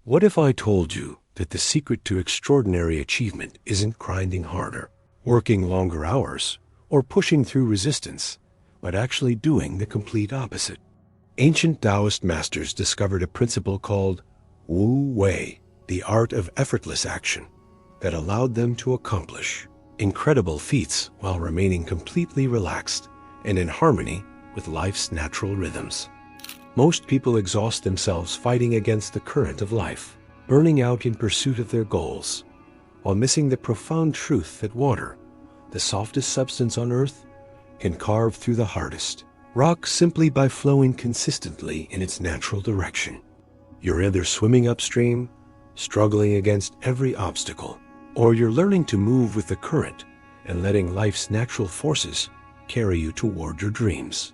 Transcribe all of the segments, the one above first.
What if I told you that the secret to extraordinary achievement isn't grinding harder, working longer hours, or pushing through resistance, but actually doing the complete opposite? Ancient Taoist masters discovered a principle called Wu Wei, the art of effortless action, that allowed them to accomplish incredible feats while remaining completely relaxed and in harmony with life's natural rhythms. Most people exhaust themselves fighting against the current of life, burning out in pursuit of their goals, while missing the profound truth that water, the softest substance on earth, can carve through the hardest rock simply by flowing consistently in its natural direction. You're either swimming upstream, struggling against every obstacle, or you're learning to move with the current and letting life's natural forces carry you toward your dreams.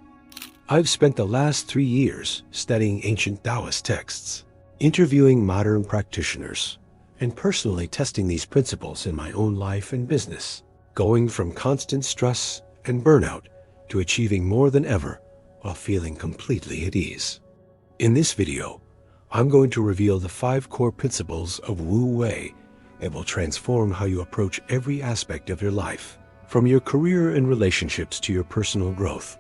I've spent the last 3 years studying ancient Taoist texts, interviewing modern practitioners, and personally testing these principles in my own life and business, going from constant stress and burnout to achieving more than ever while feeling completely at ease. In this video, I'm going to reveal the 5 core principles of Wu Wei that will transform how you approach every aspect of your life, from your career and relationships to your personal growth.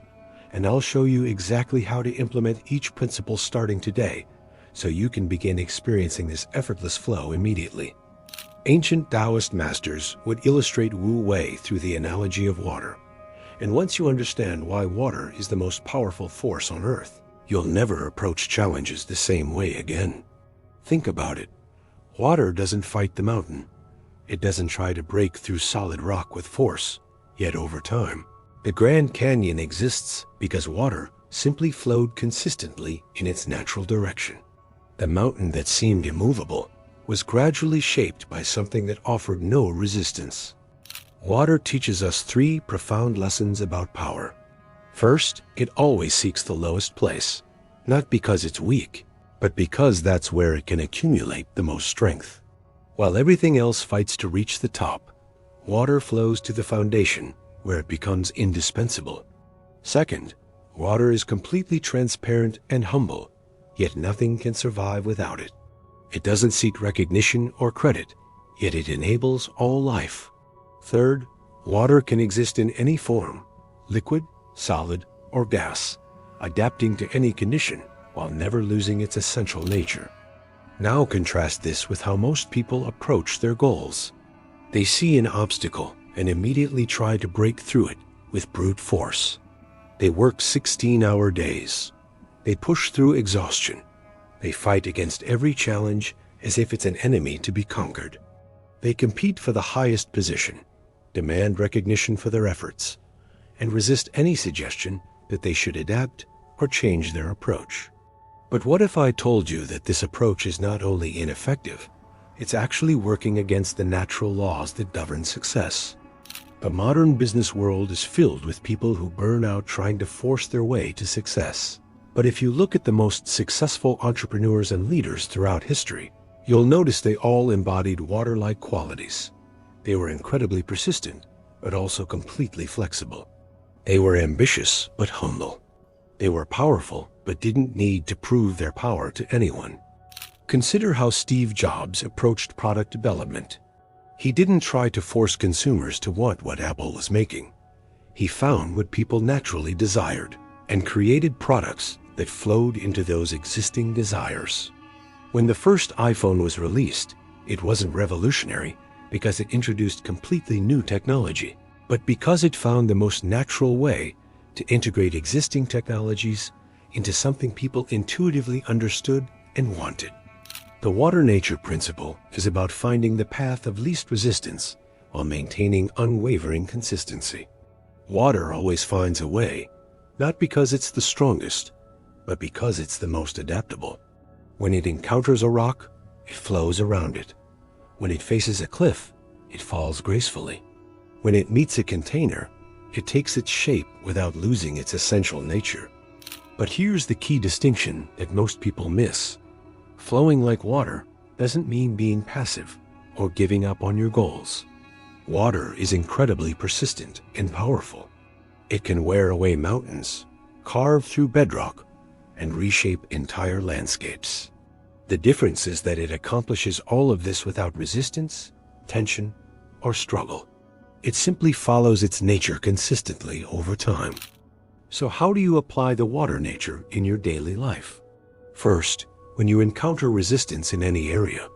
And I'll show you exactly how to implement each principle starting today, so you can begin experiencing this effortless flow immediately. Ancient Taoist masters would illustrate Wu Wei through the analogy of water. And once you understand why water is the most powerful force on earth, you'll never approach challenges the same way again. Think about it. Water doesn't fight the mountain. It doesn't try to break through solid rock with force, yet over time, the Grand Canyon exists because water simply flowed consistently in its natural direction. The mountain that seemed immovable was gradually shaped by something that offered no resistance. Water teaches us 3 profound lessons about power. First, it always seeks the lowest place, not because it's weak, but because that's where it can accumulate the most strength. While everything else fights to reach the top, water flows to the foundation where it becomes indispensable. Second, water is completely transparent and humble, yet nothing can survive without it. It doesn't seek recognition or credit, yet it enables all life. Third, water can exist in any form, liquid, solid, or gas, adapting to any condition while never losing its essential nature. Now contrast this with how most people approach their goals. They see an obstacle and immediately try to break through it with brute force. They work 16-hour days. They push through exhaustion. They fight against every challenge as if it's an enemy to be conquered. They compete for the highest position, demand recognition for their efforts, and resist any suggestion that they should adapt or change their approach. But what if I told you that this approach is not only ineffective, it's actually working against the natural laws that govern success? The modern business world is filled with people who burn out trying to force their way to success. But if you look at the most successful entrepreneurs and leaders throughout history, you'll notice they all embodied water-like qualities. They were incredibly persistent, but also completely flexible. They were ambitious, but humble. They were powerful, but didn't need to prove their power to anyone. Consider how Steve Jobs approached product development. He didn't try to force consumers to want what Apple was making. He found what people naturally desired and created products that flowed into those existing desires. When the first iPhone was released, it wasn't revolutionary because it introduced completely new technology, but because it found the most natural way to integrate existing technologies into something people intuitively understood and wanted. The water nature principle is about finding the path of least resistance while maintaining unwavering consistency. Water always finds a way, not because it's the strongest, but because it's the most adaptable. When it encounters a rock, it flows around it. When it faces a cliff, it falls gracefully. When it meets a container, it takes its shape without losing its essential nature. But here's the key distinction that most people miss. Flowing like water doesn't mean being passive or giving up on your goals. Water is incredibly persistent and powerful. It can wear away mountains, carve through bedrock, and reshape entire landscapes. The difference is that it accomplishes all of this without resistance, tension, or struggle. It simply follows its nature consistently over time. So how do you apply the water nature in your daily life? First, when you encounter resistance in any area,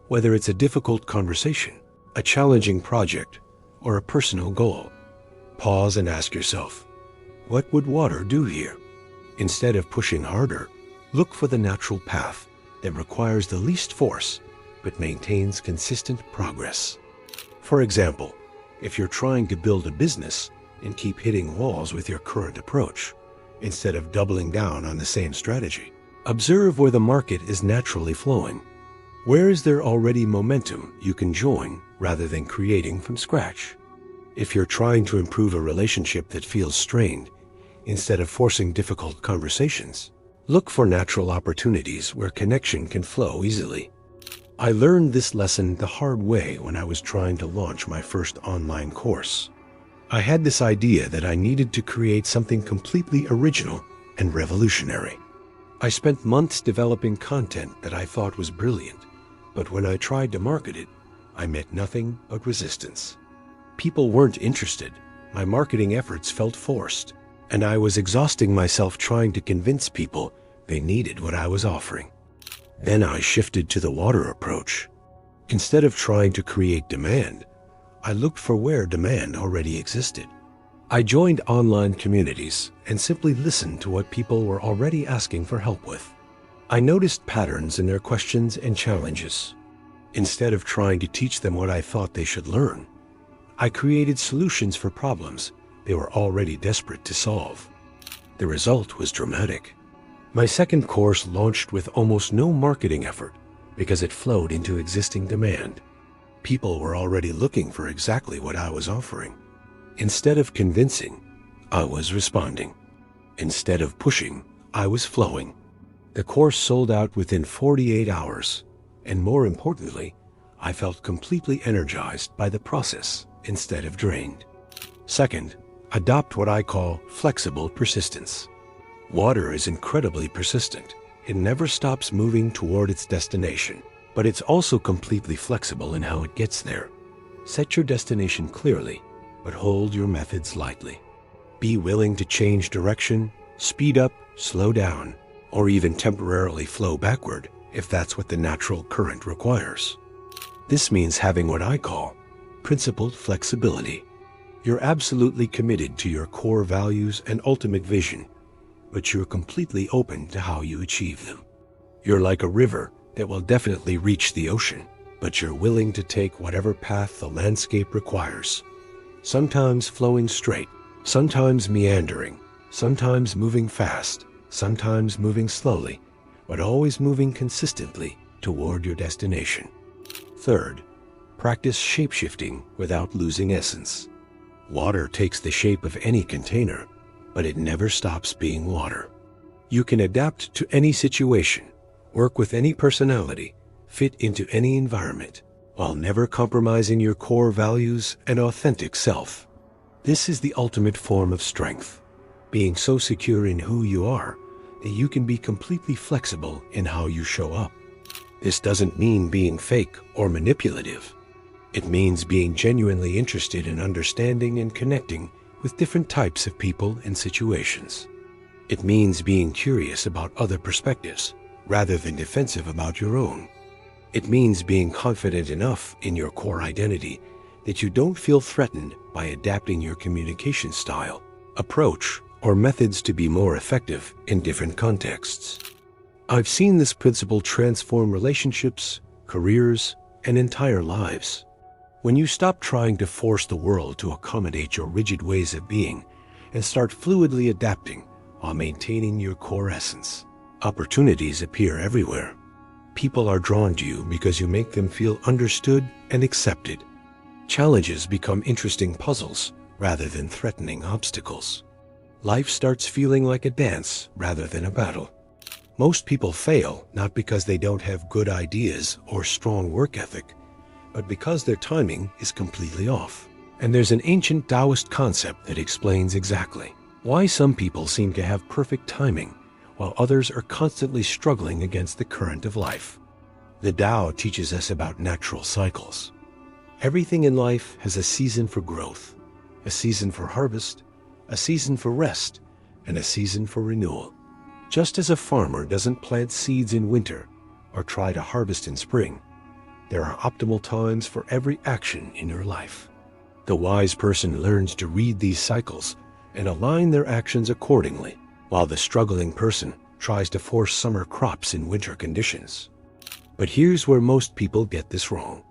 whether it's a difficult conversation, a challenging project, or a personal goal, pause and ask yourself, what would water do here? Instead of pushing harder, look for the natural path that requires the least force but maintains consistent progress. For example, if you're trying to build a business and keep hitting walls with your current approach, instead of doubling down on the same strategy, observe where the market is naturally flowing. Where is there already momentum you can join rather than creating from scratch? If you're trying to improve a relationship that feels strained, instead of forcing difficult conversations, look for natural opportunities where connection can flow easily. I learned this lesson the hard way when I was trying to launch my first online course. I had this idea that I needed to create something completely original and revolutionary. I spent months developing content that I thought was brilliant, but when I tried to market it, I met nothing but resistance. People weren't interested, my marketing efforts felt forced, and I was exhausting myself trying to convince people they needed what I was offering. Then I shifted to the water approach. Instead of trying to create demand, I looked for where demand already existed. I joined online communities and simply listened to what people were already asking for help with. I noticed patterns in their questions and challenges. Instead of trying to teach them what I thought they should learn, I created solutions for problems they were already desperate to solve. The result was dramatic. My second course launched with almost no marketing effort because it flowed into existing demand. People were already looking for exactly what I was offering. Instead of convincing, I was responding. Instead of pushing, I was flowing. The course sold out within 48 hours, and more importantly, I felt completely energized by the process instead of drained. Second, adopt what I call flexible persistence. Water is incredibly persistent. It never stops moving toward its destination, but it's also completely flexible in how it gets there. Set your destination clearly, but hold your methods lightly. Be willing to change direction, speed up, slow down, or even temporarily flow backward if that's what the natural current requires. This means having what I call principled flexibility. You're absolutely committed to your core values and ultimate vision, but you're completely open to how you achieve them. You're like a river that will definitely reach the ocean, but you're willing to take whatever path the landscape requires. Sometimes flowing straight, sometimes meandering, sometimes moving fast, sometimes moving slowly, but always moving consistently toward your destination. Third, practice shape-shifting without losing essence. Water takes the shape of any container, but it never stops being water. You can adapt to any situation, work with any personality, fit into any environment, while never compromising your core values and authentic self. This is the ultimate form of strength, being so secure in who you are that you can be completely flexible in how you show up. This doesn't mean being fake or manipulative. It means being genuinely interested in understanding and connecting with different types of people and situations. It means being curious about other perspectives rather than defensive about your own. It means being confident enough in your core identity that you don't feel threatened by adapting your communication style, approach, or methods to be more effective in different contexts. I've seen this principle transform relationships, careers, and entire lives. When you stop trying to force the world to accommodate your rigid ways of being and start fluidly adapting while maintaining your core essence, opportunities appear everywhere. People are drawn to you because you make them feel understood and accepted. Challenges become interesting puzzles rather than threatening obstacles. Life starts feeling like a dance rather than a battle. Most people fail not because they don't have good ideas or strong work ethic, but because their timing is completely off. And there's an ancient Taoist concept that explains exactly why some people seem to have perfect timing while others are constantly struggling against the current of life. The Tao teaches us about natural cycles. Everything in life has a season for growth, a season for harvest, a season for rest, and a season for renewal. Just as a farmer doesn't plant seeds in winter or try to harvest in spring, there are optimal times for every action in your life. The wise person learns to read these cycles and align their actions accordingly, while the struggling person tries to force summer crops in winter conditions. But here's where most people get this wrong.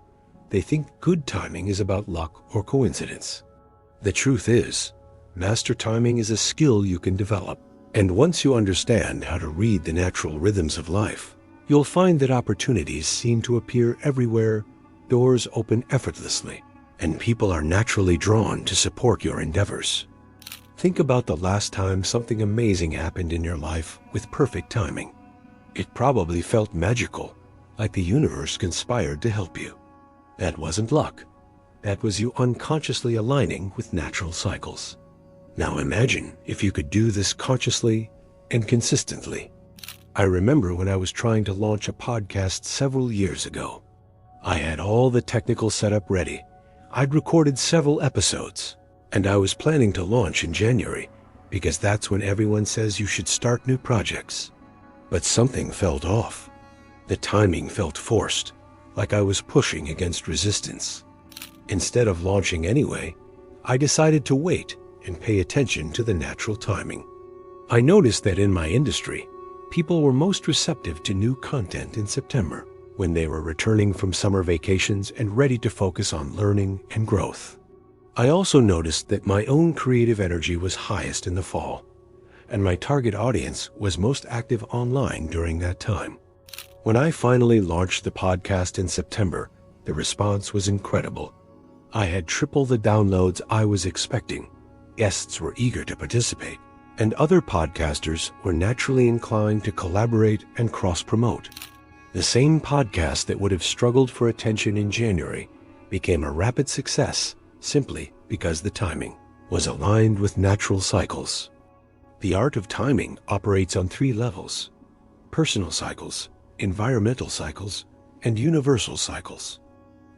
They think good timing is about luck or coincidence. The truth is, master timing is a skill you can develop. And once you understand how to read the natural rhythms of life, you'll find that opportunities seem to appear everywhere, doors open effortlessly, and people are naturally drawn to support your endeavors. Think about the last time something amazing happened in your life with perfect timing. It probably felt magical, like the universe conspired to help you. That wasn't luck. That was you unconsciously aligning with natural cycles. Now imagine if you could do this consciously and consistently. I remember when I was trying to launch a podcast several years ago. I had all the technical setup ready. I'd recorded several episodes, and I was planning to launch in January because that's when everyone says you should start new projects. But something felt off. The timing felt forced, like I was pushing against resistance. Instead of launching anyway, I decided to wait and pay attention to the natural timing. I noticed that in my industry, people were most receptive to new content in September, when they were returning from summer vacations and ready to focus on learning and growth. I also noticed that my own creative energy was highest in the fall, and my target audience was most active online during that time. When I finally launched the podcast in September, the response was incredible. I had triple the downloads I was expecting. Guests were eager to participate, and other podcasters were naturally inclined to collaborate and cross-promote. The same podcast that would have struggled for attention in January became a rapid success simply because the timing was aligned with natural cycles. The art of timing operates on 3 levels: personal cycles, environmental cycles, and universal cycles.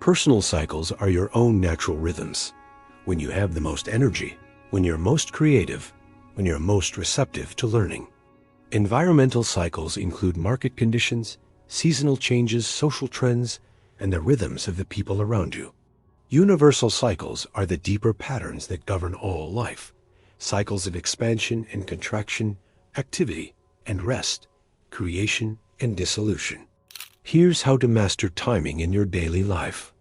Personal cycles are your own natural rhythms. When you have the most energy, when you're most creative, when you're most receptive to learning. Environmental cycles include market conditions, seasonal changes, social trends, and the rhythms of the people around you. Universal cycles are the deeper patterns that govern all life, cycles of expansion and contraction, activity and rest, creation and dissolution. Here's how to master timing in your daily life.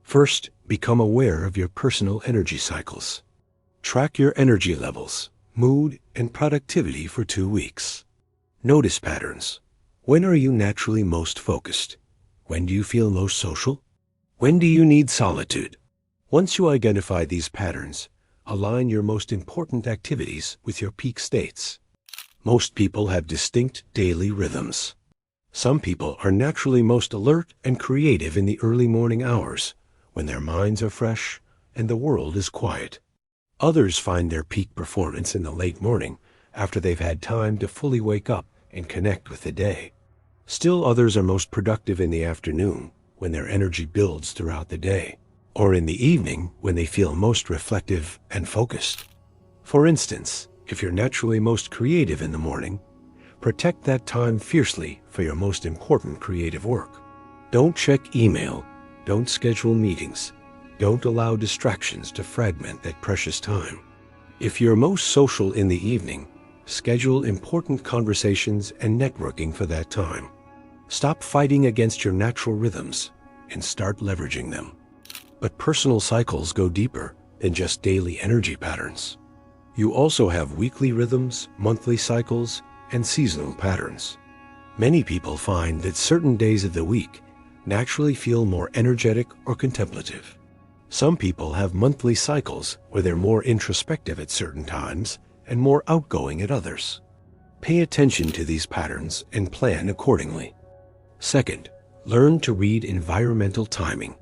First, become aware of your personal energy cycles. Track your energy levels, mood, and productivity for 2 weeks. Notice patterns. When are you naturally most focused? When do you feel most social? When do you need solitude? Once you identify these patterns, align your most important activities with your peak states. Most people have distinct daily rhythms. Some people are naturally most alert and creative in the early morning hours, when their minds are fresh and the world is quiet. Others find their peak performance in the late morning after they've had time to fully wake up and connect with the day. Still others are most productive in the afternoon when their energy builds throughout the day, or in the evening when they feel most reflective and focused. For instance, if you're naturally most creative in the morning, protect that time fiercely for your most important creative work. Don't check email, don't schedule meetings, don't allow distractions to fragment that precious time. If you're most social in the evening, schedule important conversations and networking for that time. Stop fighting against your natural rhythms and start leveraging them. But personal cycles go deeper than just daily energy patterns. You also have weekly rhythms, monthly cycles, and seasonal patterns. Many people find that certain days of the week naturally feel more energetic or contemplative. Some people have monthly cycles where they're more introspective at certain times and more outgoing at others. Pay attention to these patterns and plan accordingly. Second, learn to read environmental timing.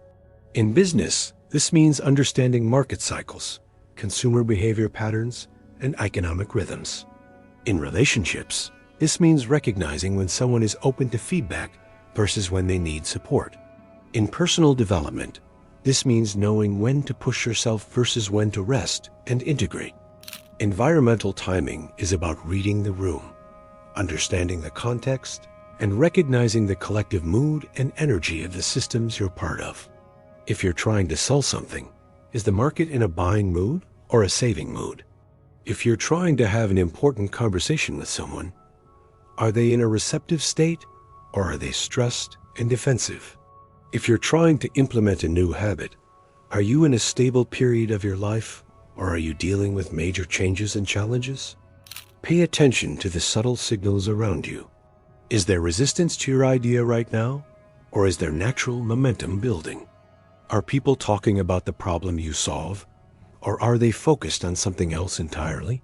In business, this means understanding market cycles, consumer behavior patterns, and economic rhythms. In relationships, this means recognizing when someone is open to feedback versus when they need support. In personal development, this means knowing when to push yourself versus when to rest and integrate. Environmental timing is about reading the room, understanding the context, and recognizing the collective mood and energy of the systems you're part of. If you're trying to sell something, is the market in a buying mood or a saving mood? If you're trying to have an important conversation with someone, are they in a receptive state or are they stressed and defensive? If you're trying to implement a new habit, are you in a stable period of your life or are you dealing with major changes and challenges? Pay attention to the subtle signals around you. Is there resistance to your idea right now, or is there natural momentum building? Are people talking about the problem you solve, or are they focused on something else entirely?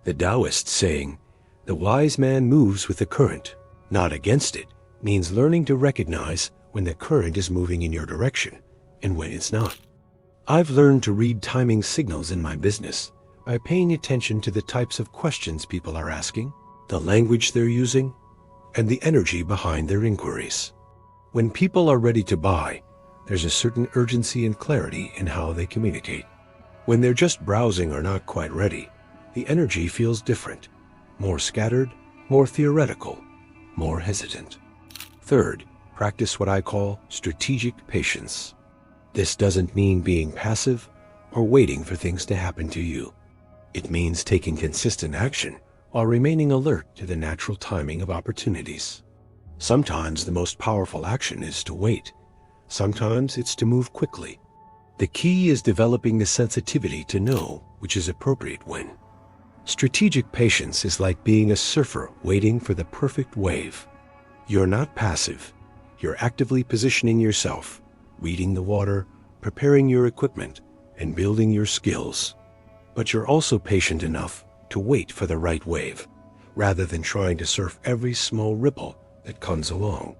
The Taoist saying, "The wise man moves with the current, not against it," means learning to recognize when the current is moving in your direction and when it's not. I've learned to read timing signals in my business by paying attention to the types of questions people are asking, the language they're using, and the energy behind their inquiries. When people are ready to buy, there's a certain urgency and clarity in how they communicate. When they're just browsing or not quite ready, the energy feels different, more scattered, more theoretical, more hesitant. Third, practice what I call strategic patience. This doesn't mean being passive or waiting for things to happen to you. It means taking consistent action while remaining alert to the natural timing of opportunities. Sometimes the most powerful action is to wait. Sometimes it's to move quickly. The key is developing the sensitivity to know which is appropriate when. Strategic patience is like being a surfer waiting for the perfect wave. You're not passive. You're actively positioning yourself, reading the water, preparing your equipment, and building your skills. But you're also patient enough to wait for the right wave, rather than trying to surf every small ripple that comes along.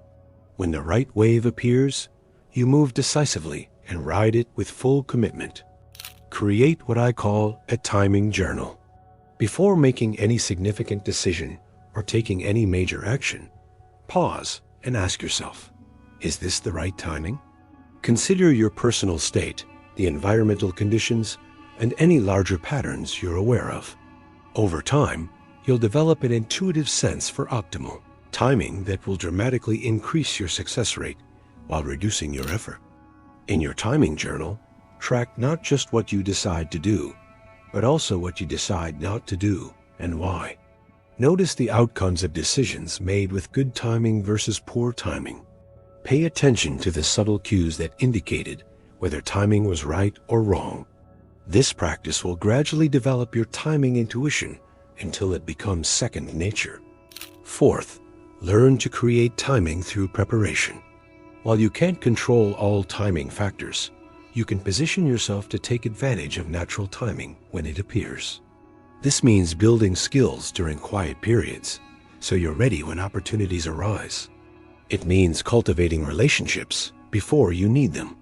When the right wave appears, you move decisively and ride it with full commitment. Create what I call a timing journal. Before making any significant decision or taking any major action, pause and ask yourself, is this the right timing? Consider your personal state, the environmental conditions, and any larger patterns you're aware of. Over time, you'll develop an intuitive sense for optimal timing that will dramatically increase your success rate while reducing your effort. In your timing journal, track not just what you decide to do, but also what you decide not to do and why. Notice the outcomes of decisions made with good timing versus poor timing. Pay attention to the subtle cues that indicated whether timing was right or wrong. This practice will gradually develop your timing intuition until it becomes second nature. Fourth, learn to create timing through preparation. While you can't control all timing factors, you can position yourself to take advantage of natural timing when it appears. This means building skills during quiet periods, so you're ready when opportunities arise. It means cultivating relationships before you need them.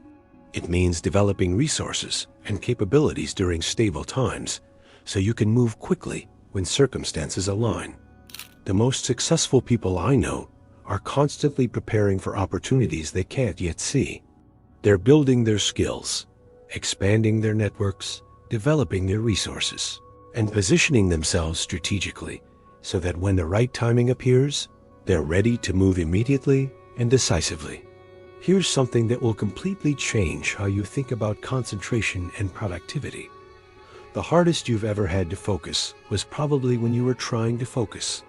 It means developing resources and capabilities during stable times, so you can move quickly when circumstances align. The most successful people I know are constantly preparing for opportunities they can't yet see. They're building their skills, expanding their networks, developing their resources, and positioning themselves strategically so that when the right timing appears, they're ready to move immediately and decisively. Here's something that will completely change how you think about concentration and productivity. The hardest you've ever had to focus was probably when you were trying to focus,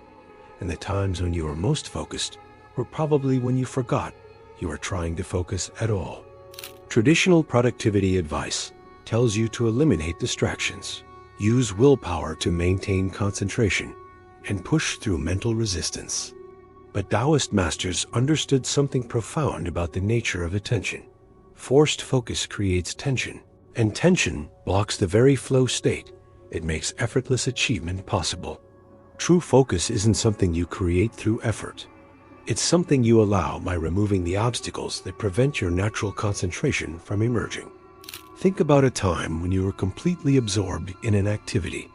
and the times when you were most focused were probably when you forgot you were trying to focus at all. Traditional productivity advice tells you to eliminate distractions, use willpower to maintain concentration, and push through mental resistance. But Taoist masters understood something profound about the nature of attention. Forced focus creates tension, and tension blocks the very flow state. It makes effortless achievement possible. True focus isn't something you create through effort. It's something you allow by removing the obstacles that prevent your natural concentration from emerging. Think about a time when you were completely absorbed in an activity.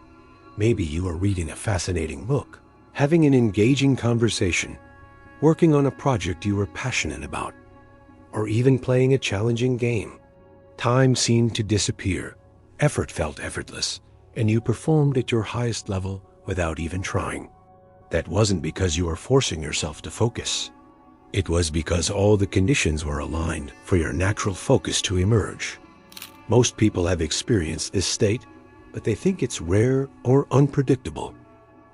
Maybe you were reading a fascinating book, having an engaging conversation, working on a project you were passionate about, or even playing a challenging game. Time seemed to disappear, effort felt effortless, and you performed at your highest level without even trying. That wasn't because you were forcing yourself to focus. It was because all the conditions were aligned for your natural focus to emerge. Most people have experienced this state, but they think it's rare or unpredictable.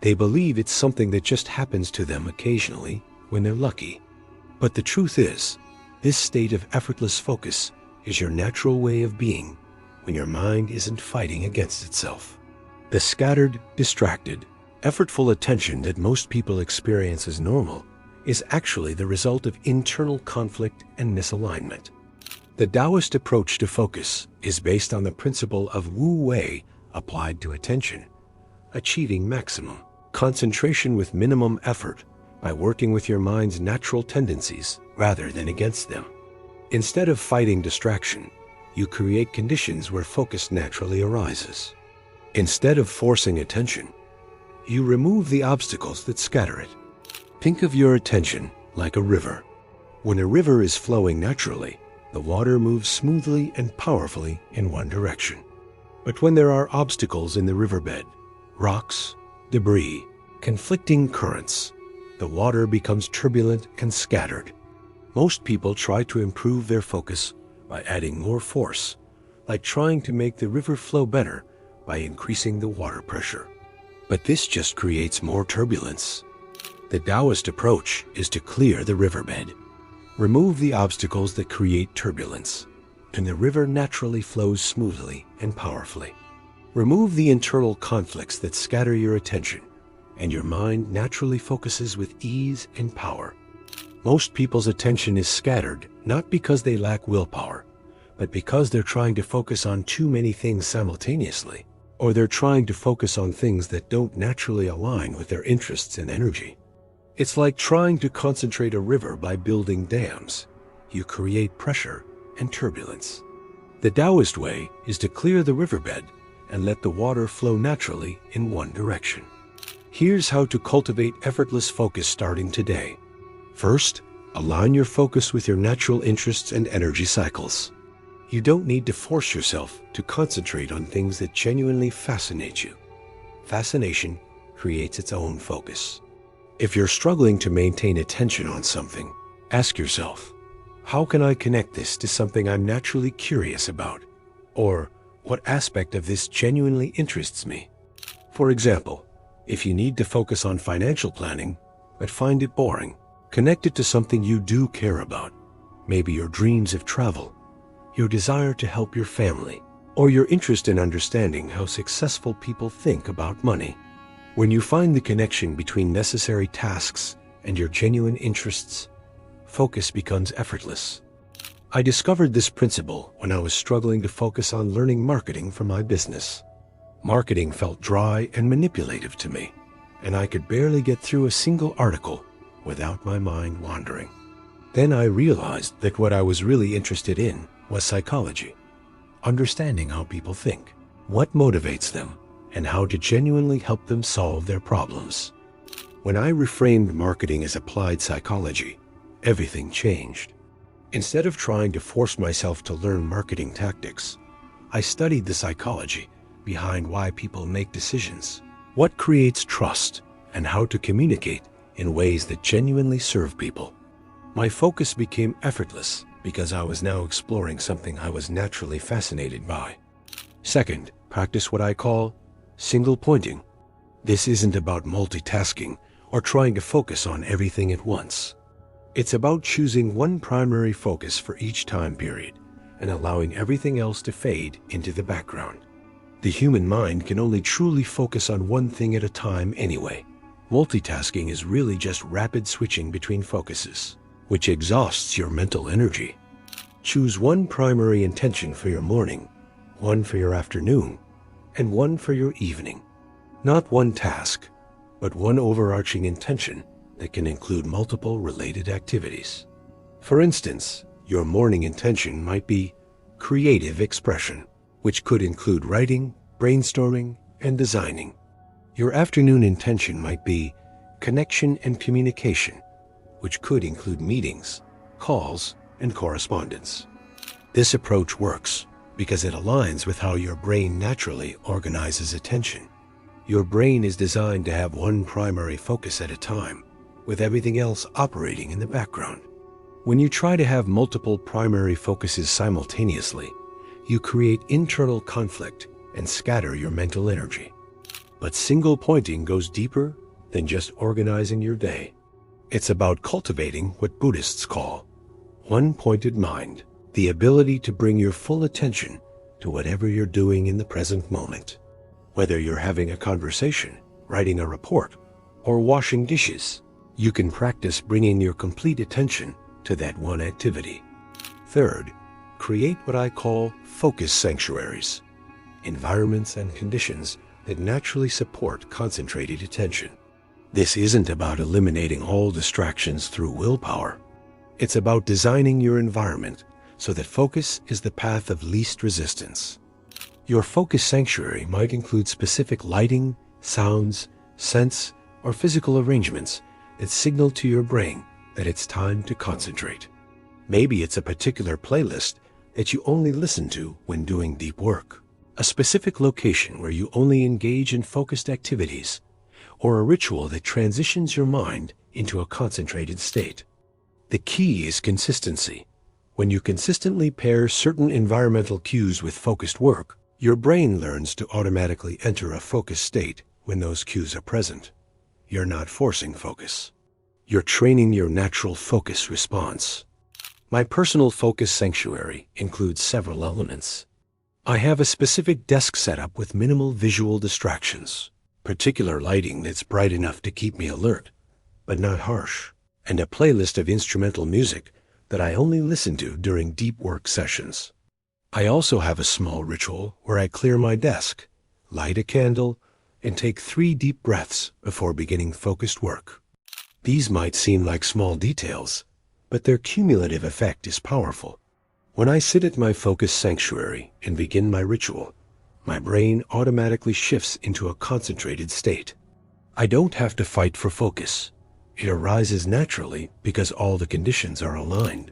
They believe it's something that just happens to them occasionally when they're lucky. But the truth is, this state of effortless focus is your natural way of being when your mind isn't fighting against itself. The scattered, distracted, effortful attention that most people experience as normal is actually the result of internal conflict and misalignment. The Taoist approach to focus is based on the principle of Wu Wei applied to attention, achieving maximum concentration with minimum effort by working with your mind's natural tendencies rather than against them. Instead of fighting distraction, you create conditions where focus naturally arises. Instead of forcing attention, you remove the obstacles that scatter it. Think of your attention like a river. When a river is flowing naturally, the water moves smoothly and powerfully in one direction. But when there are obstacles in the riverbed, rocks, debris, conflicting currents, the water becomes turbulent and scattered. Most people try to improve their focus by adding more force, like trying to make the river flow better by increasing the water pressure. But this just creates more turbulence. The Taoist approach is to clear the riverbed. Remove the obstacles that create turbulence, and the river naturally flows smoothly and powerfully. Remove the internal conflicts that scatter your attention, and your mind naturally focuses with ease and power. Most people's attention is scattered not because they lack willpower, but because they're trying to focus on too many things simultaneously, or they're trying to focus on things that don't naturally align with their interests and energy. It's like trying to concentrate a river by building dams. You create pressure and turbulence. The Taoist way is to clear the riverbed and let the water flow naturally in one direction. Here's how to cultivate effortless focus starting today. First, align your focus with your natural interests and energy cycles. You don't need to force yourself to concentrate on things that genuinely fascinate you. Fascination creates its own focus. If you're struggling to maintain attention on something, ask yourself, how can I connect this to something I'm naturally curious about? Or, what aspect of this genuinely interests me? For example, if you need to focus on financial planning, but find it boring, connect it to something you do care about. Maybe your dreams of travel, your desire to help your family, or your interest in understanding how successful people think about money. When you find the connection between necessary tasks and your genuine interests, focus becomes effortless. I discovered this principle when I was struggling to focus on learning marketing for my business. Marketing felt dry and manipulative to me, and I could barely get through a single article without my mind wandering. Then I realized that what I was really interested in was psychology, understanding how people think, what motivates them, and how to genuinely help them solve their problems. When I reframed marketing as applied psychology, everything changed. Instead of trying to force myself to learn marketing tactics, I studied the psychology behind why people make decisions, what creates trust, and how to communicate in ways that genuinely serve people. My focus became effortless because I was now exploring something I was naturally fascinated by. Second, practice what I call single pointing. This isn't about multitasking or trying to focus on everything at once. It's about choosing one primary focus for each time period and allowing everything else to fade into the background. The human mind can only truly focus on one thing at a time anyway. Multitasking is really just rapid switching between focuses, which exhausts your mental energy. Choose one primary intention for your morning, one for your afternoon, and one for your evening. Not one task, but one overarching intention that can include multiple related activities. For instance, your morning intention might be creative expression, which could include writing, brainstorming, and designing. Your afternoon intention might be connection and communication, which could include meetings, calls, and correspondence. This approach works because it aligns with how your brain naturally organizes attention. Your brain is designed to have one primary focus at a time, with everything else operating in the background. When you try to have multiple primary focuses simultaneously, you create internal conflict and scatter your mental energy. But single pointing goes deeper than just organizing your day. It's about cultivating what Buddhists call one-pointed mind, the ability to bring your full attention to whatever you're doing in the present moment. Whether you're having a conversation, writing a report, or washing dishes, you can practice bringing your complete attention to that one activity. Third, create what I call focus sanctuaries, environments and conditions that naturally support concentrated attention. This isn't about eliminating all distractions through willpower. It's about designing your environment so that focus is the path of least resistance. Your focus sanctuary might include specific lighting, sounds, scents, or physical arrangements that signal to your brain that it's time to concentrate. Maybe it's a particular playlist that you only listen to when doing deep work, a specific location where you only engage in focused activities, or a ritual that transitions your mind into a concentrated state. The key is consistency. When you consistently pair certain environmental cues with focused work, your brain learns to automatically enter a focused state when those cues are present. You're not forcing focus. You're training your natural focus response. My personal focus sanctuary includes several elements. I have a specific desk setup with minimal visual distractions, particular lighting that's bright enough to keep me alert, but not harsh, and a playlist of instrumental music that I only listen to during deep work sessions. I also have a small ritual where I clear my desk, light a candle, and take 3 deep breaths before beginning focused work. These might seem like small details, but their cumulative effect is powerful. When I sit at my focus sanctuary and begin my ritual, my brain automatically shifts into a concentrated state. I don't have to fight for focus. It arises naturally because all the conditions are aligned.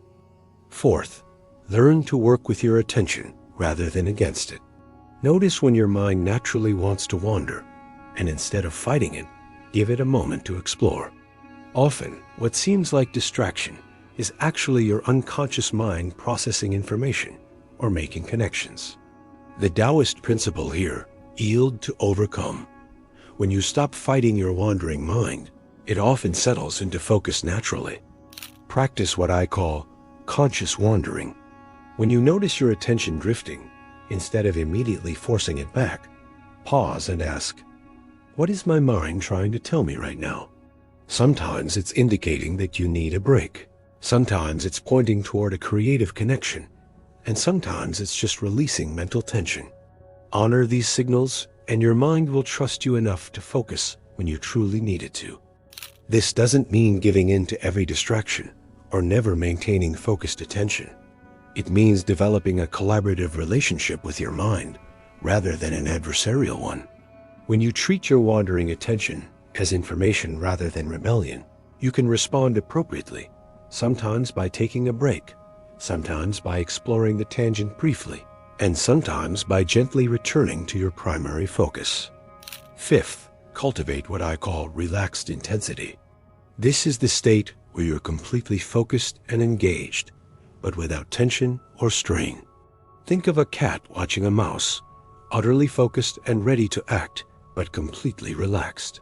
Fourth, learn to work with your attention rather than against it. Notice when your mind naturally wants to wander, and instead of fighting it, give it a moment to explore. Often, what seems like distraction is actually your unconscious mind processing information or making connections. The Taoist principle here, yield to overcome. When you stop fighting your wandering mind, it often settles into focus naturally. Practice what I call conscious wandering. When you notice your attention drifting, instead of immediately forcing it back, pause and ask, what is my mind trying to tell me right now? Sometimes it's indicating that you need a break. Sometimes it's pointing toward a creative connection, and sometimes it's just releasing mental tension. Honor these signals, and your mind will trust you enough to focus when you truly need it to. This doesn't mean giving in to every distraction or never maintaining focused attention. It means developing a collaborative relationship with your mind rather than an adversarial one. When you treat your wandering attention as information rather than rebellion, you can respond appropriately, sometimes by taking a break, sometimes by exploring the tangent briefly, and sometimes by gently returning to your primary focus. Fifth, cultivate what I call relaxed intensity. This is the state where you're completely focused and engaged, but without tension or strain. Think of a cat watching a mouse, utterly focused and ready to act, but completely relaxed.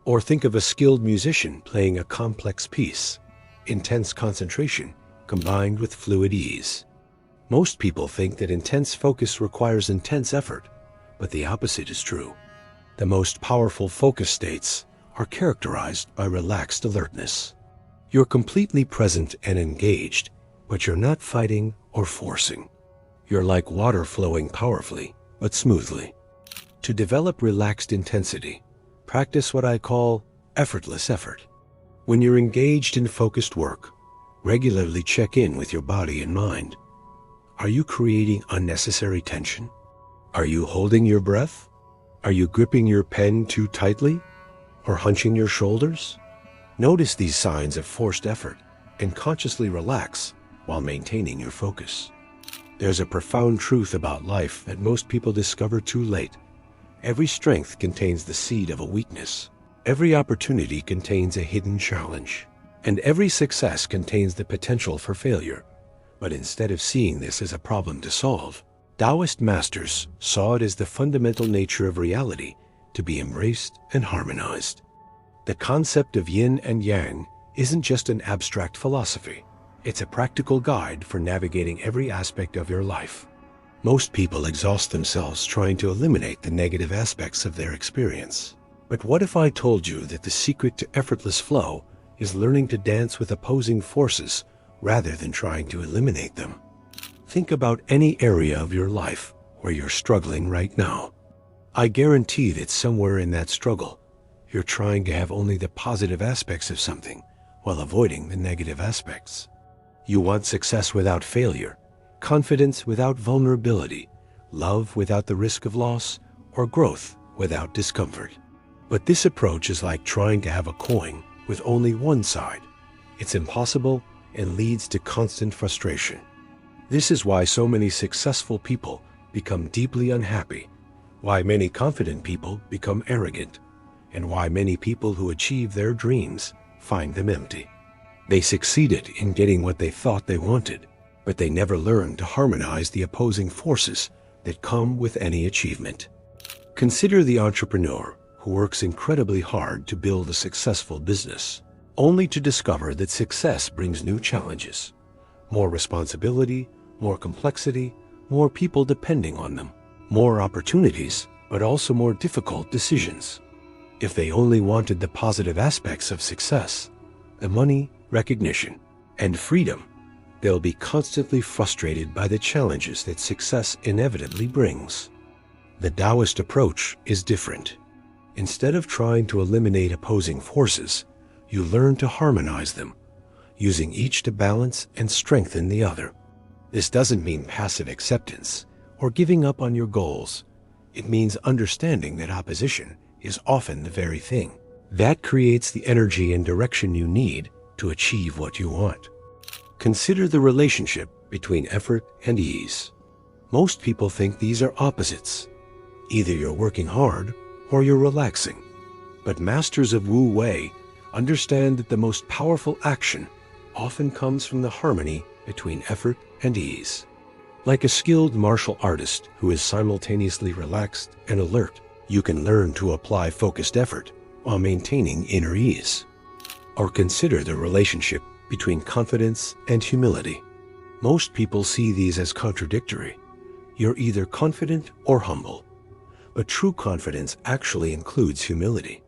Or think of a skilled musician playing a complex piece, intense concentration combined with fluid ease. Most people think that intense focus requires intense effort, but the opposite is true. The most powerful focus states are characterized by relaxed alertness. You're completely present and engaged, but you're not fighting or forcing. You're like water flowing powerfully, but smoothly. To develop relaxed intensity, practice what I call effortless effort. When you're engaged in focused work, regularly check in with your body and mind. Are you creating unnecessary tension? Are you holding your breath? Are you gripping your pen too tightly? Or hunching your shoulders? Notice these signs of forced effort and consciously relax while maintaining your focus. There's a profound truth about life that most people discover too late. Every strength contains the seed of a weakness. Every opportunity contains a hidden challenge. And every success contains the potential for failure. But instead of seeing this as a problem to solve, Taoist masters saw it as the fundamental nature of reality to be embraced and harmonized. The concept of yin and yang isn't just an abstract philosophy. It's a practical guide for navigating every aspect of your life. Most people exhaust themselves trying to eliminate the negative aspects of their experience. But what if I told you that the secret to effortless flow is learning to dance with opposing forces rather than trying to eliminate them? Think about any area of your life where you're struggling right now. I guarantee that somewhere in that struggle, you're trying to have only the positive aspects of something while avoiding the negative aspects. You want success without failure, confidence without vulnerability, love without the risk of loss, or growth without discomfort. But this approach is like trying to have a coin with only one side. It's impossible and leads to constant frustration. This is why so many successful people become deeply unhappy, why many confident people become arrogant, and why many people who achieve their dreams find them empty. They succeeded in getting what they thought they wanted, but they never learned to harmonize the opposing forces that come with any achievement. Consider the entrepreneur who works incredibly hard to build a successful business, only to discover that success brings new challenges, more responsibility, more complexity, more people depending on them, more opportunities, but also more difficult decisions. If they only wanted the positive aspects of success, the money, recognition, and freedom, they'll be constantly frustrated by the challenges that success inevitably brings. The Taoist approach is different. Instead of trying to eliminate opposing forces, you learn to harmonize them, using each to balance and strengthen the other. This doesn't mean passive acceptance or giving up on your goals. It means understanding that opposition is often the very thing that creates the energy and direction you need to achieve what you want. Consider the relationship between effort and ease. Most people think these are opposites. Either you're working hard or you're relaxing. But masters of Wu Wei understand that the most powerful action often comes from the harmony between effort and ease. Like a skilled martial artist who is simultaneously relaxed and alert, you can learn to apply focused effort while maintaining inner ease. Or consider the relationship between confidence and humility. Most people see these as contradictory. You're either confident or humble. But true confidence actually includes humility.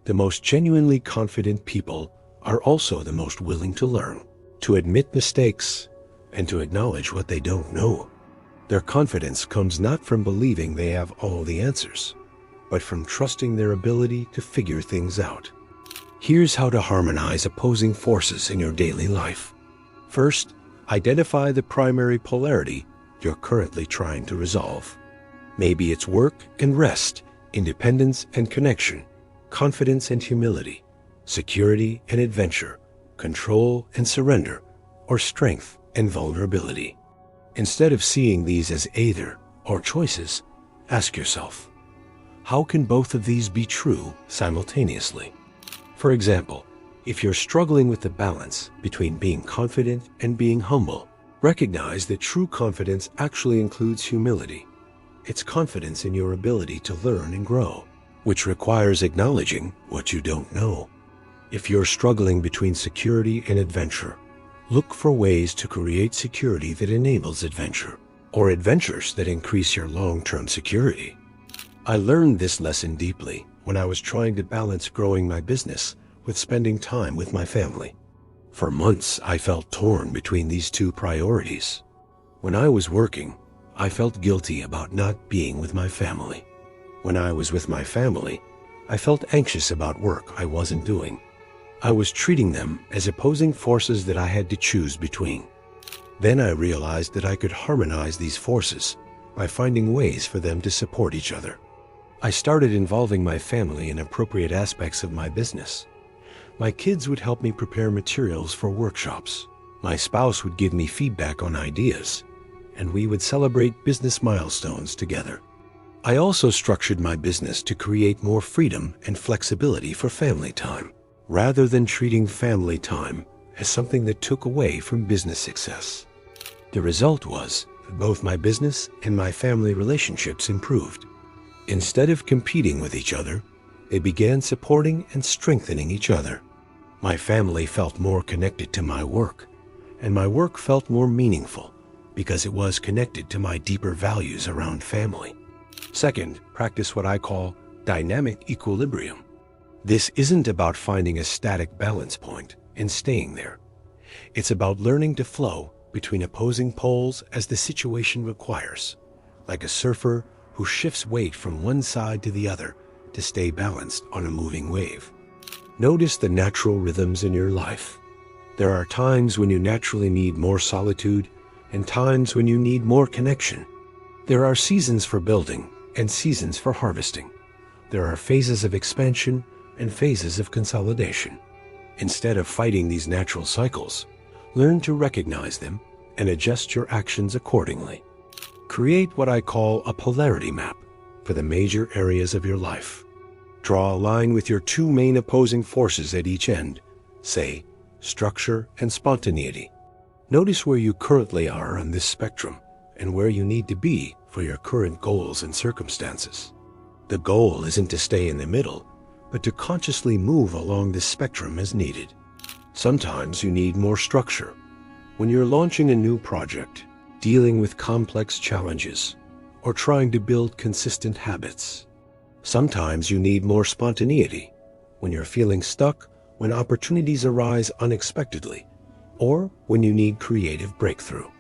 The most genuinely confident people are also the most willing to learn, to admit mistakes, and to acknowledge what they don't know. Their confidence comes not from believing they have all the answers, but from trusting their ability to figure things out. Here's how to harmonize opposing forces in your daily life. First, identify the primary polarity you're currently trying to resolve. Maybe it's work and rest, independence and connection, confidence and humility, security and adventure, control and surrender, or strength and vulnerability. Instead of seeing these as either or choices, ask yourself, how can both of these be true simultaneously? For example, if you're struggling with the balance between being confident and being humble, recognize that true confidence actually includes humility. It's confidence in your ability to learn and grow, which requires acknowledging what you don't know. If you're struggling between security and adventure, look for ways to create security that enables adventure, or adventures that increase your long-term security. I learned this lesson deeply when I was trying to balance growing my business with spending time with my family. For months, I felt torn between these two priorities. When I was working, I felt guilty about not being with my family. When I was with my family, I felt anxious about work I wasn't doing. I was treating them as opposing forces that I had to choose between. Then I realized that I could harmonize these forces by finding ways for them to support each other. I started involving my family in appropriate aspects of my business. My kids would help me prepare materials for workshops. My spouse would give me feedback on ideas, and we would celebrate business milestones together. I also structured my business to create more freedom and flexibility for family time, rather than treating family time as something that took away from business success. The result was that both my business and my family relationships improved. Instead of competing with each other, they began supporting and strengthening each other. My family felt more connected to my work, and my work felt more meaningful because it was connected to my deeper values around family. Second, practice what I call dynamic equilibrium. This isn't about finding a static balance point and staying there. It's about learning to flow between opposing poles as the situation requires, like a surfer who shifts weight from one side to the other to stay balanced on a moving wave. Notice the natural rhythms in your life. There are times when you naturally need more solitude and times when you need more connection. There are seasons for building and seasons for harvesting. There are phases of expansion and phases of consolidation. Instead of fighting these natural cycles, learn to recognize them and adjust your actions accordingly. Create what I call a polarity map for the major areas of your life. Draw a line with your two main opposing forces at each end, say, structure and spontaneity. Notice where you currently are on this spectrum and where you need to be for your current goals and circumstances. The goal isn't to stay in the middle, but to consciously move along this spectrum as needed. Sometimes you need more structure. When you're launching a new project, dealing with complex challenges, or trying to build consistent habits. Sometimes you need more spontaneity when you're feeling stuck, when opportunities arise unexpectedly, or when you need creative breakthrough.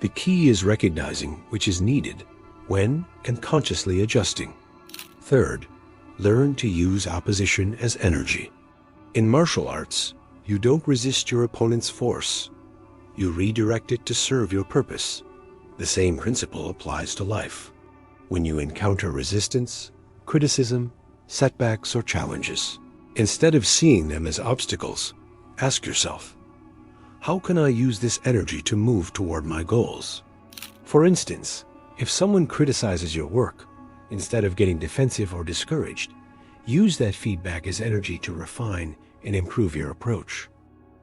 The key is recognizing which is needed, when, and consciously adjusting. Third, learn to use opposition as energy. In martial arts, you don't resist your opponent's force. You redirect it to serve your purpose. The same principle applies to life. When you encounter resistance, criticism, setbacks, or challenges, instead of seeing them as obstacles, ask yourself, how can I use this energy to move toward my goals? For instance, if someone criticizes your work, instead of getting defensive or discouraged, use that feedback as energy to refine and improve your approach.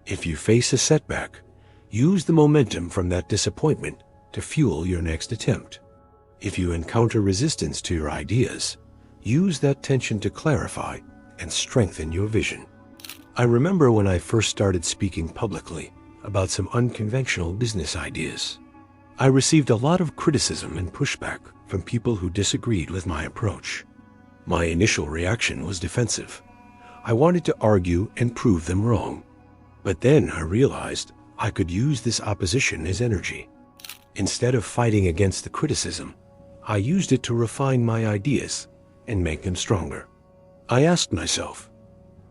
If you face a setback, use the momentum from that disappointment to fuel your next attempt. If you encounter resistance to your ideas, use that tension to clarify and strengthen your vision. I remember when I first started speaking publicly about some unconventional business ideas. I received a lot of criticism and pushback from people who disagreed with my approach. My initial reaction was defensive. I wanted to argue and prove them wrong. But then I realized I could use this opposition as energy. Instead of fighting against the criticism, I used it to refine my ideas and make them stronger. I asked myself,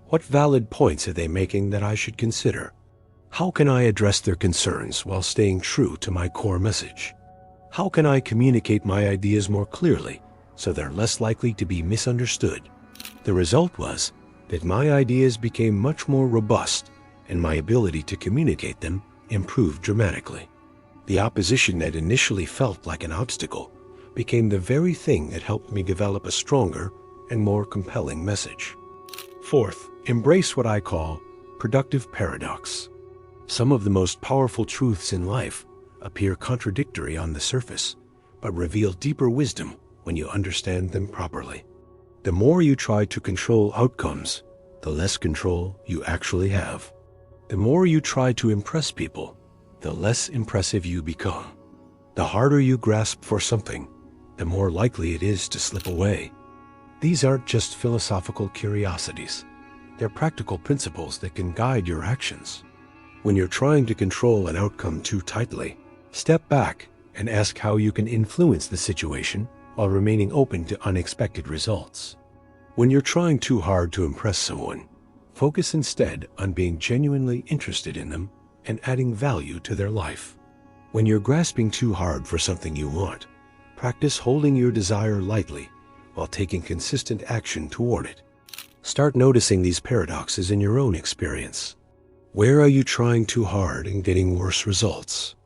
what valid points are they making that I should consider? How can I address their concerns while staying true to my core message? How can I communicate my ideas more clearly so they're less likely to be misunderstood? The result was that my ideas became much more robust and my ability to communicate them improved dramatically. The opposition that initially felt like an obstacle became the very thing that helped me develop a stronger and more compelling message. Fourth, embrace what I call productive paradox. Some of the most powerful truths in life appear contradictory on the surface, but reveal deeper wisdom when you understand them properly. The more you try to control outcomes, the less control you actually have. The more you try to impress people, the less impressive you become. The harder you grasp for something, the more likely it is to slip away. These aren't just philosophical curiosities. They're practical principles that can guide your actions. When you're trying to control an outcome too tightly, step back and ask how you can influence the situation while remaining open to unexpected results. When you're trying too hard to impress someone, focus instead on being genuinely interested in them and adding value to their life. When you're grasping too hard for something you want, practice holding your desire lightly while taking consistent action toward it. Start noticing these paradoxes in your own experience. Where are you trying too hard and getting worse results?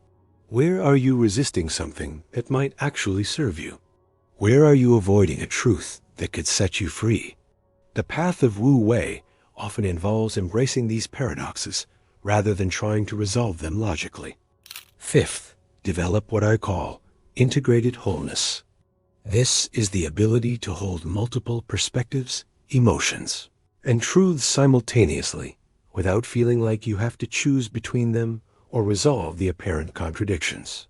Where are you resisting something that might actually serve you? Where are you avoiding a truth that could set you free? The path of Wu Wei often involves embracing these paradoxes rather than trying to resolve them logically. Fifth, develop what I call integrated wholeness. This is the ability to hold multiple perspectives, emotions, and truths simultaneously without feeling like you have to choose between them or resolve the apparent contradictions.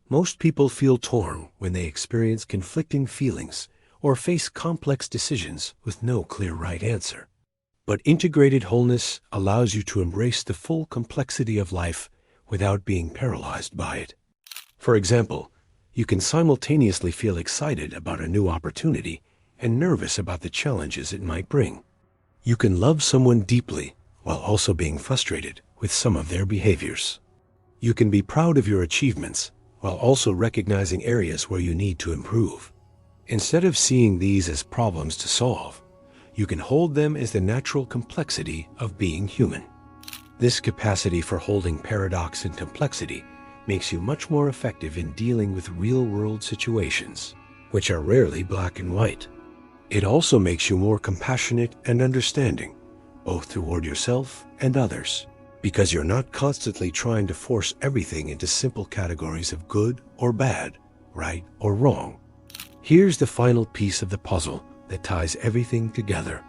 Most people feel torn when they experience conflicting feelings or face complex decisions with no clear right answer. But integrated wholeness allows you to embrace the full complexity of life without being paralyzed by it. For example, you can simultaneously feel excited about a new opportunity and nervous about the challenges it might bring. You can love someone deeply while also being frustrated with some of their behaviors. You can be proud of your achievements while also recognizing areas where you need to improve. Instead of seeing these as problems to solve, you can hold them as the natural complexity of being human. This capacity for holding paradox and complexity makes you much more effective in dealing with real-world situations, which are rarely black and white. It also makes you more compassionate and understanding, both toward yourself and others, because you're not constantly trying to force everything into simple categories of good or bad, right or wrong. Here's the final piece of the puzzle that ties everything together.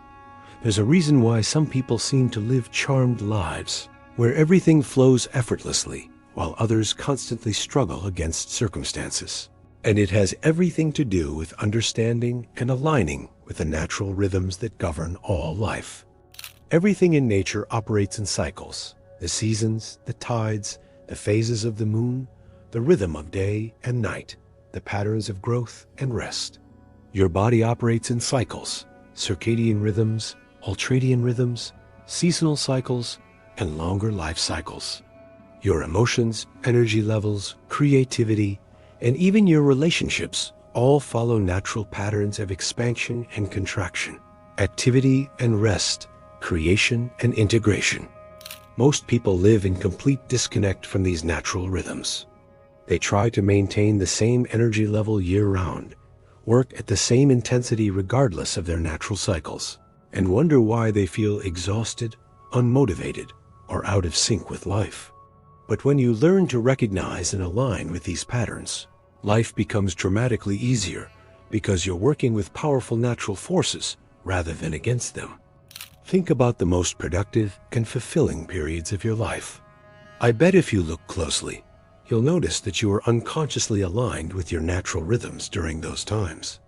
There's a reason why some people seem to live charmed lives, where everything flows effortlessly, while others constantly struggle against circumstances. And it has everything to do with understanding and aligning with the natural rhythms that govern all life. Everything in nature operates in cycles: the seasons, the tides, the phases of the moon, the rhythm of day and night, the patterns of growth and rest. Your body operates in cycles: circadian rhythms, ultradian rhythms, seasonal cycles, and longer life cycles. Your emotions, energy levels, creativity, and even your relationships all follow natural patterns of expansion and contraction, activity and rest, creation and integration. Most people live in complete disconnect from these natural rhythms. They try to maintain the same energy level year-round, work at the same intensity regardless of their natural cycles, and wonder why they feel exhausted, unmotivated, or out of sync with life. But when you learn to recognize and align with these patterns, life becomes dramatically easier because you're working with powerful natural forces rather than against them. Think about the most productive and fulfilling periods of your life. I bet if you look closely, you'll notice that you are unconsciously aligned with your natural rhythms during those times.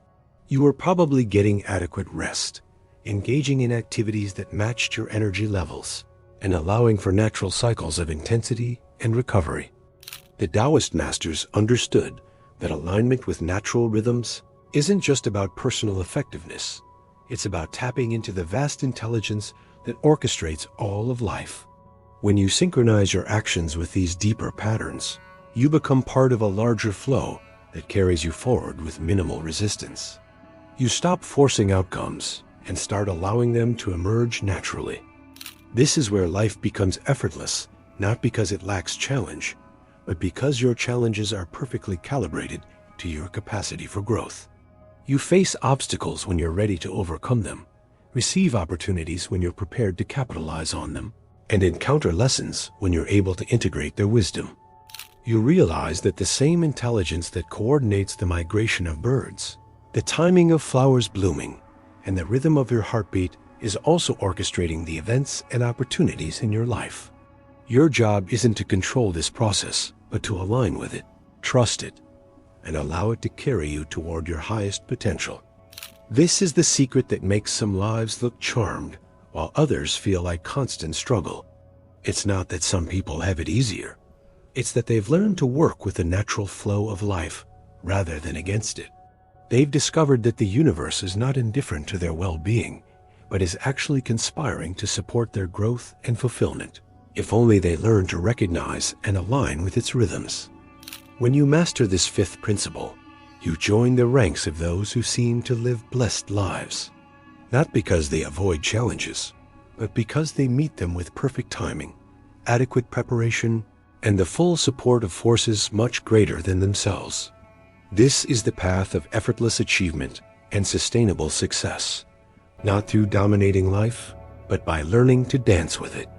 You were probably getting adequate rest, engaging in activities that matched your energy levels, and allowing for natural cycles of intensity and recovery. The Taoist masters understood that alignment with natural rhythms isn't just about personal effectiveness. It's about tapping into the vast intelligence that orchestrates all of life. When you synchronize your actions with these deeper patterns, you become part of a larger flow that carries you forward with minimal resistance. You stop forcing outcomes and start allowing them to emerge naturally. This is where life becomes effortless, not because it lacks challenge, but because your challenges are perfectly calibrated to your capacity for growth. You face obstacles when you're ready to overcome them, receive opportunities when you're prepared to capitalize on them, and encounter lessons when you're able to integrate their wisdom. You realize that the same intelligence that coordinates the migration of birds, the timing of flowers blooming, and the rhythm of your heartbeat is also orchestrating the events and opportunities in your life. Your job isn't to control this process, but to align with it, trust it, and allow it to carry you toward your highest potential. This is the secret that makes some lives look charmed, while others feel like constant struggle. It's not that some people have it easier. It's that they've learned to work with the natural flow of life rather than against it. They've discovered that the universe is not indifferent to their well-being, but is actually conspiring to support their growth and fulfillment, if only they learn to recognize and align with its rhythms. When you master this fifth principle, you join the ranks of those who seem to live blessed lives. not because they avoid challenges, but because they meet them with perfect timing, adequate preparation, and the full support of forces much greater than themselves. This is the path of effortless achievement and sustainable success, not through dominating life, but by learning to dance with it.